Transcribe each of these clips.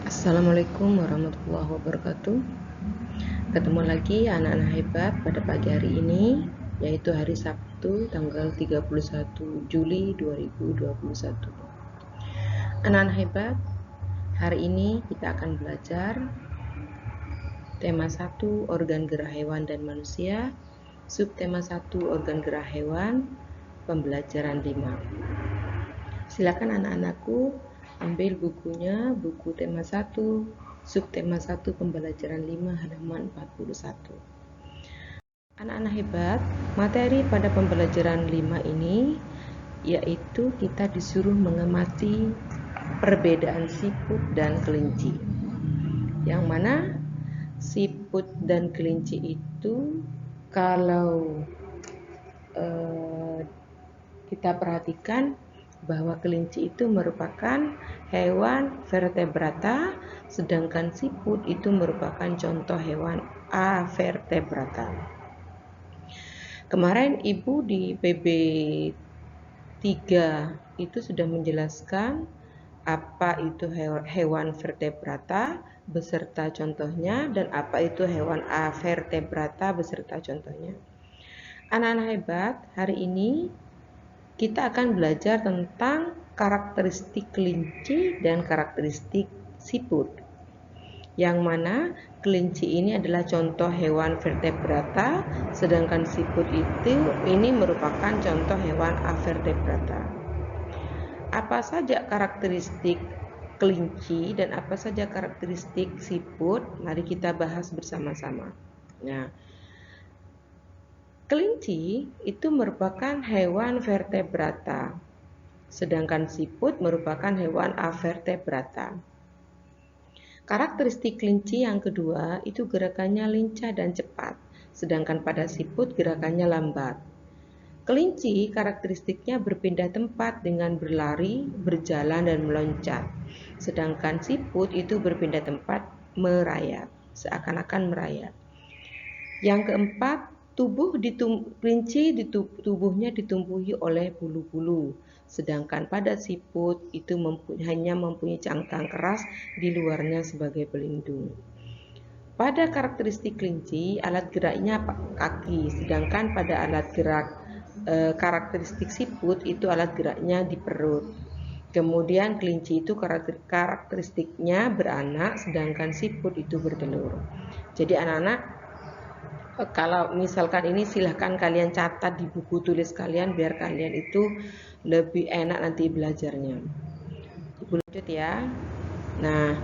Assalamualaikum warahmatullahi wabarakatuh. Ketemu lagi anak-anak hebat pada pagi hari ini, yaitu hari Sabtu tanggal 31 Juli 2021. Anak-anak hebat, hari ini kita akan belajar tema 1 organ gerak hewan dan manusia, subtema 1 organ gerak hewan, pembelajaran 5. Silakan anak-anakku ambil bukunya, buku tema 1, subtema 1 pembelajaran 5 halaman 41. Anak-anak hebat, materi pada pembelajaran 5 ini yaitu kita disuruh mengamati perbedaan siput dan kelinci. Yang mana siput dan kelinci itu kalau kita perhatikan bahwa kelinci itu merupakan hewan vertebrata, sedangkan siput itu merupakan contoh hewan avertebrata. Kemarin Ibu di PB 3 itu sudah menjelaskan apa itu hewan vertebrata beserta contohnya dan apa itu hewan avertebrata beserta contohnya. Anak-anak hebat, hari ini kita akan belajar tentang karakteristik kelinci dan karakteristik siput. Yang mana kelinci ini adalah contoh hewan vertebrata, sedangkan siput ini merupakan contoh hewan avertebrata. Apa saja karakteristik kelinci dan apa saja karakteristik siput? Mari kita bahas bersama-sama. Nah, kelinci itu merupakan hewan vertebrata, sedangkan siput merupakan hewan avertebrata. Karakteristik kelinci yang kedua itu gerakannya lincah dan cepat, sedangkan pada siput gerakannya lambat. Kelinci karakteristiknya berpindah tempat dengan berlari, berjalan, dan meloncat, sedangkan siput itu berpindah tempat merayap, seakan-akan merayap. Yang keempat, kelinci tubuhnya ditumbuhi oleh bulu-bulu, sedangkan pada siput itu hanya mempunyai cangkang keras di luarnya sebagai pelindung. Pada karakteristik kelinci, alat geraknya kaki, sedangkan pada alat gerak karakteristik siput itu alat geraknya di perut. Kemudian kelinci itu karakteristiknya beranak, sedangkan siput itu bertelur. Jadi anak-anak, kalau misalkan ini silahkan kalian catat di buku tulis kalian biar kalian itu lebih enak nanti belajarnya. Ibu lanjut ya. Nah,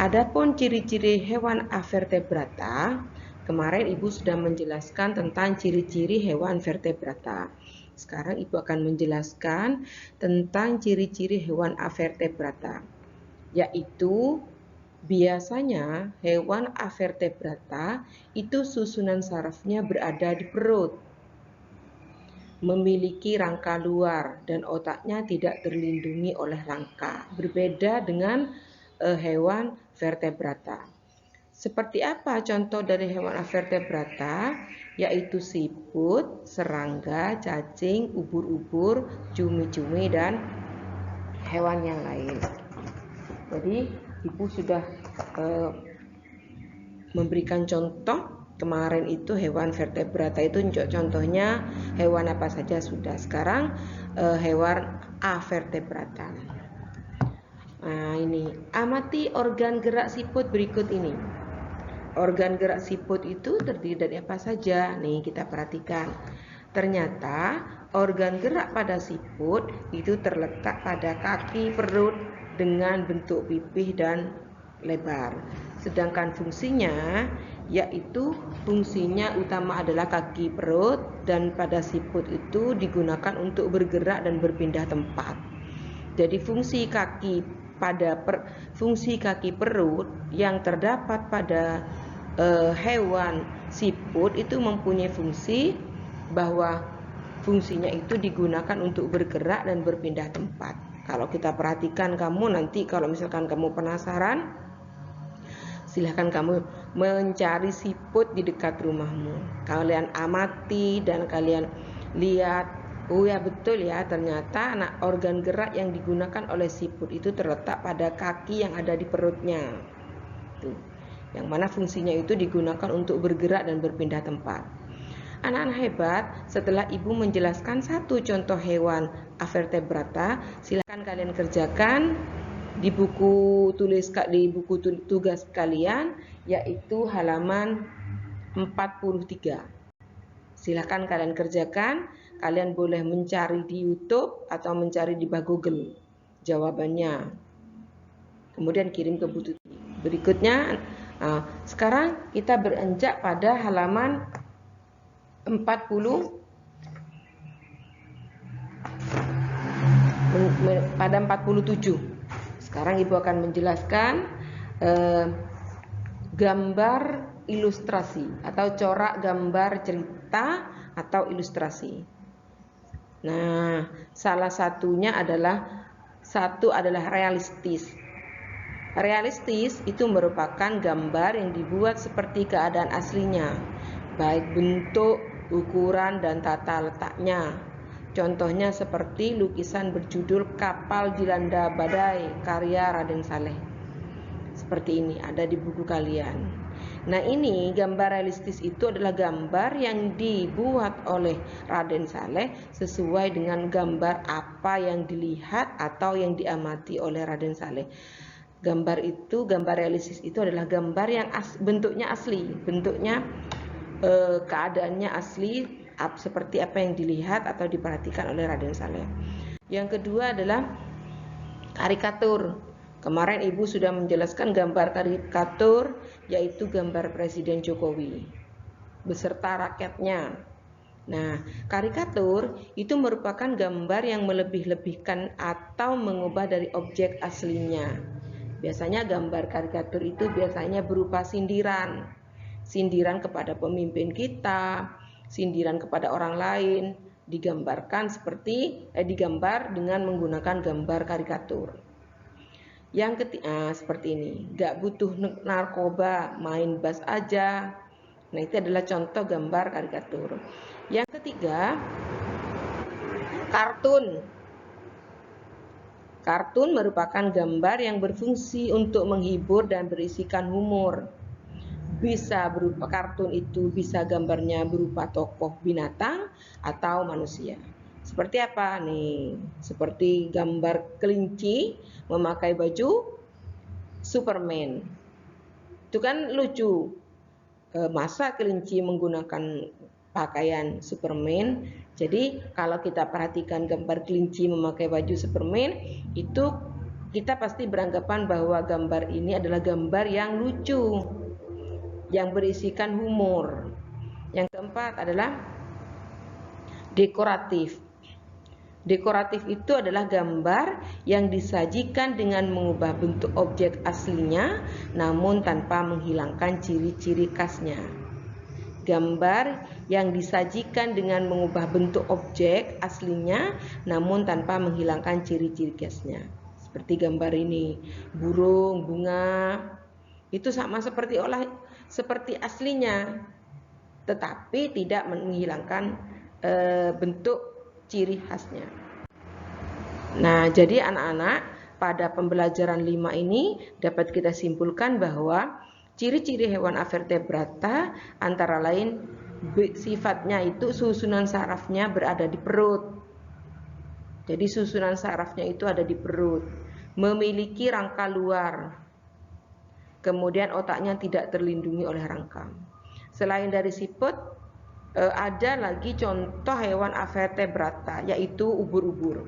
adapun ciri-ciri hewan avertebrata, kemarin Ibu sudah menjelaskan tentang ciri-ciri hewan vertebrata. Sekarang Ibu akan menjelaskan tentang ciri-ciri hewan avertebrata, yaitu biasanya hewan avertebrata itu susunan sarafnya berada di perut, memiliki rangka luar dan otaknya tidak terlindungi oleh rangka, berbeda dengan hewan vertebrata. Seperti apa contoh dari hewan vertebrata? Yaitu siput, serangga, cacing, ubur-ubur, cumi-cumi, dan hewan yang lain. Jadi Ibu sudah memberikan contoh. Kemarin itu hewan vertebrata itu contohnya hewan apa saja sudah. Sekarang hewan avertebrata. Nah, ini amati organ gerak siput berikut ini. Organ gerak siput itu terdiri dari apa saja? Nih kita perhatikan. Ternyata organ gerak pada siput itu terletak pada kaki perut dengan bentuk pipih dan lebar. Sedangkan fungsinya yaitu fungsinya utama adalah kaki perut, dan pada siput itu digunakan untuk bergerak dan berpindah tempat. Jadi fungsi kaki perut yang terdapat pada hewan siput itu mempunyai fungsi bahwa fungsinya itu digunakan untuk bergerak dan berpindah tempat. Kalau kita perhatikan, kamu nanti kalau misalkan kamu penasaran, silahkan kamu mencari siput di dekat rumahmu. Kalian amati dan kalian lihat Oh ya betul ya, ternyata organ gerak yang digunakan oleh siput itu terletak pada kaki yang ada di perutnya. Tuh. Yang mana fungsinya itu digunakan untuk bergerak dan berpindah tempat. Anak-anak hebat, setelah ibu menjelaskan satu contoh hewan avertebrata, silakan kalian kerjakan di buku tugas kalian, yaitu halaman 43. Silahkan kalian kerjakan. Kalian boleh mencari di YouTube atau mencari di Google jawabannya. Kemudian kirim ke Bu Tuti. Berikutnya, sekarang kita beranjak pada halaman 47. Sekarang Ibu akan menjelaskan gambar ilustrasi atau corak gambar cerita atau ilustrasi. Nah, salah satunya adalah realistis. Realistis itu merupakan gambar yang dibuat seperti keadaan aslinya, baik bentuk, ukuran, dan tata letaknya. Contohnya seperti lukisan berjudul Kapal Dilanda Badai karya Raden Saleh. Seperti ini, ada di buku kalian. Nah, ini gambar realistis itu adalah gambar yang dibuat oleh Raden Saleh sesuai dengan gambar apa yang dilihat atau yang diamati oleh Raden Saleh. Gambar realistis itu adalah gambar yang bentuknya asli, keadaannya asli, seperti apa yang dilihat atau diperhatikan oleh Raden Saleh. Yang kedua adalah karikatur. Kemarin Ibu sudah menjelaskan gambar karikatur, yaitu gambar Presiden Jokowi beserta rakyatnya. Nah, karikatur itu merupakan gambar yang melebih-lebihkan atau mengubah dari objek aslinya. Biasanya gambar karikatur itu biasanya berupa sindiran kepada pemimpin kita, sindiran kepada orang lain, digambar dengan menggunakan gambar karikatur. Yang ketiga, seperti ini, gak butuh narkoba, main bas aja. Nah, itu adalah contoh gambar karikatur. Yang ketiga, kartun. Kartun merupakan gambar yang berfungsi untuk menghibur dan berisikan humor. Kartun itu bisa gambarnya berupa tokoh binatang atau manusia. Seperti apa nih? Seperti gambar kelinci memakai baju Superman. Itu kan lucu. Masa kelinci menggunakan pakaian Superman? Jadi kalau kita perhatikan gambar kelinci memakai baju Superman, itu kita pasti beranggapan bahwa gambar ini adalah gambar yang lucu, yang berisikan humor. Yang keempat adalah dekoratif. Dekoratif itu adalah gambar yang disajikan dengan mengubah bentuk objek aslinya namun tanpa menghilangkan ciri-ciri khasnya. Gambar yang disajikan dengan mengubah bentuk objek aslinya namun tanpa menghilangkan ciri-ciri khasnya. Seperti gambar ini, burung, bunga, itu sama seperti aslinya, tetapi tidak menghilangkan bentuk ciri khasnya. Nah, jadi anak-anak, pada pembelajaran 5 ini dapat kita simpulkan bahwa ciri-ciri hewan avertebrata antara lain sifatnya itu susunan sarafnya berada di perut. Jadi susunan sarafnya itu ada di perut, memiliki rangka luar. Kemudian otaknya tidak terlindungi oleh rangka. Selain dari siput, ada lagi contoh hewan avertebrata, yaitu ubur-ubur.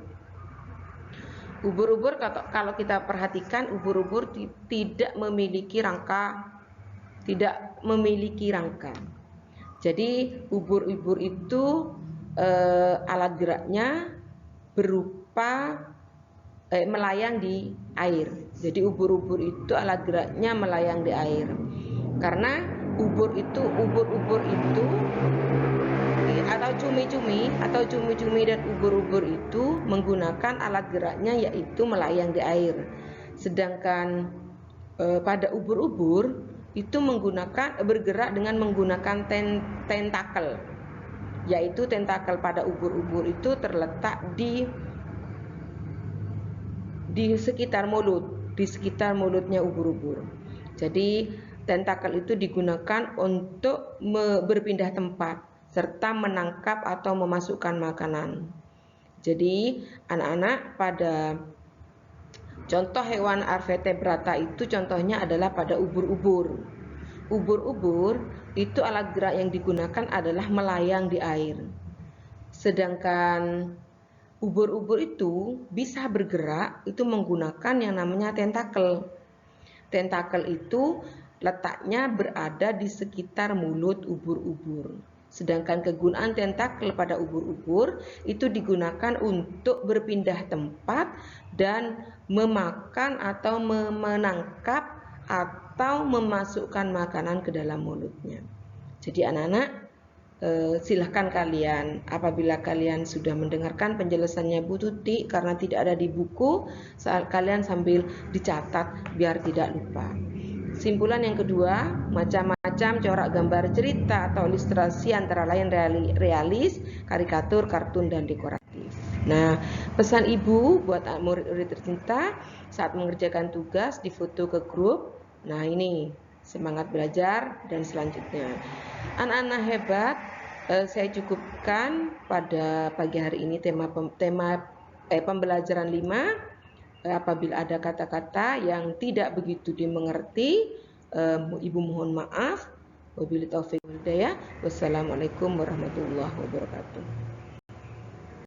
Ubur-ubur kalau kita perhatikan, ubur-ubur tidak memiliki rangka. Jadi ubur-ubur itu alat geraknya berupa melayang di air. Jadi ubur-ubur itu alat geraknya melayang di air. Karena ubur-ubur itu atau cumi-cumi dan ubur-ubur itu menggunakan alat geraknya yaitu melayang di air. Sedangkan pada ubur-ubur itu bergerak dengan menggunakan tentakel. yaitu tentakel pada ubur-ubur itu terletak di sekitar mulut, di sekitar mulutnya ubur-ubur. Jadi tentakel itu digunakan untuk berpindah tempat serta menangkap atau memasukkan makanan. Jadi anak-anak, pada contoh hewan arvertebrata itu contohnya adalah pada ubur-ubur. Ubur-ubur itu alat gerak yang digunakan adalah melayang di air. Sedangkan ubur-ubur itu bisa bergerak itu menggunakan yang namanya tentakel. Tentakel itu letaknya berada di sekitar mulut ubur-ubur. Sedangkan kegunaan tentakel pada ubur-ubur itu digunakan untuk berpindah tempat dan memakan atau menangkap atau memasukkan makanan ke dalam mulutnya. Jadi anak-anak, silahkan kalian, apabila kalian sudah mendengarkan penjelasannya Bu Tuti, karena tidak ada di buku, kalian sambil dicatat biar tidak lupa. Simpulan yang kedua, macam-macam corak gambar cerita atau ilustrasi antara lain realis, karikatur, kartun, dan dekoratif. Nah, pesan ibu buat murid-murid tercinta, saat mengerjakan tugas difoto ke grup. Nah, ini semangat belajar dan selanjutnya. Anak-anak hebat, saya cukupkan pada pagi hari ini tema pembelajaran 5. Apabila ada kata-kata yang tidak begitu dimengerti, Ibu mohon maaf. Wabillahi taufiq wal hidayah. Wassalamualaikum warahmatullahi wabarakatuh.